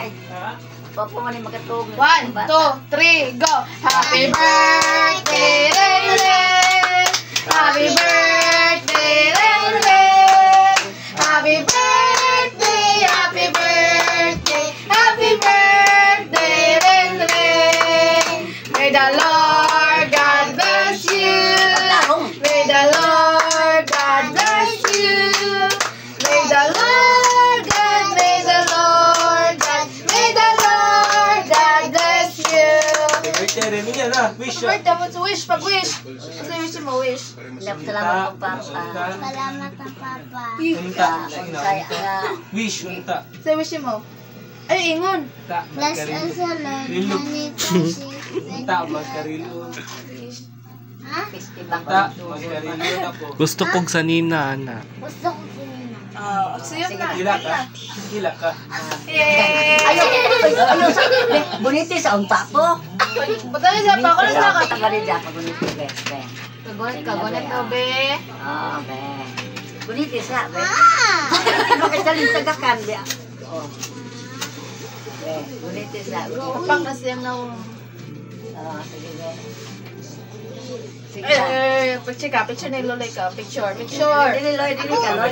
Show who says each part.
Speaker 1: Ay, Papa mo ni magatong.
Speaker 2: 1, 2, 3, go! Happy birthday, Rene! Happy birthday, Rene! Happy birthday, happy birthday, happy birthday, Rene! May the Lord God bless you! May the Lord God bless you! May the Lord God, may the Lord God, may the Lord God bless you!
Speaker 3: Birthday rin niya na. Wish siya.
Speaker 2: Birthday mo sa wish, pag-wish. Kasi wish mo, wish.
Speaker 1: Salamat po, Papa.
Speaker 4: Salamat ang Papa.
Speaker 3: Unta.
Speaker 1: Unsay nga.
Speaker 3: Wish, unta.
Speaker 2: Sa wish mo. Ay, ingon.
Speaker 3: Unta.
Speaker 4: Bless us, O Lord, ganito si...
Speaker 3: Unta, magkarilo.
Speaker 4: Ha?
Speaker 1: Festival
Speaker 3: Unta,
Speaker 1: ko.
Speaker 3: magkarilo na po.
Speaker 5: Gusto kong sanina, ana.
Speaker 4: Gusto ko sinina.
Speaker 2: Siya na.
Speaker 3: Hila ka. Hila ka.
Speaker 2: Yay!
Speaker 1: Ayaw, buniti sa unta po.
Speaker 2: Butang siya pa, kulang na ka.
Speaker 1: Tagali dyan, buniti, best friend.
Speaker 2: Kagulat na, be.
Speaker 1: Oh, be. Buniti siya, be.
Speaker 4: Ah!
Speaker 1: Buniti mo kasalin sa gakan, be. Oh. Be, buniti siya.
Speaker 2: Kapag na siyang na.
Speaker 1: Oh, sige, be. Sige,
Speaker 2: Picture ka, picture ni Lola ka. Picture.
Speaker 1: Dili, Loy, dili ka, Loy.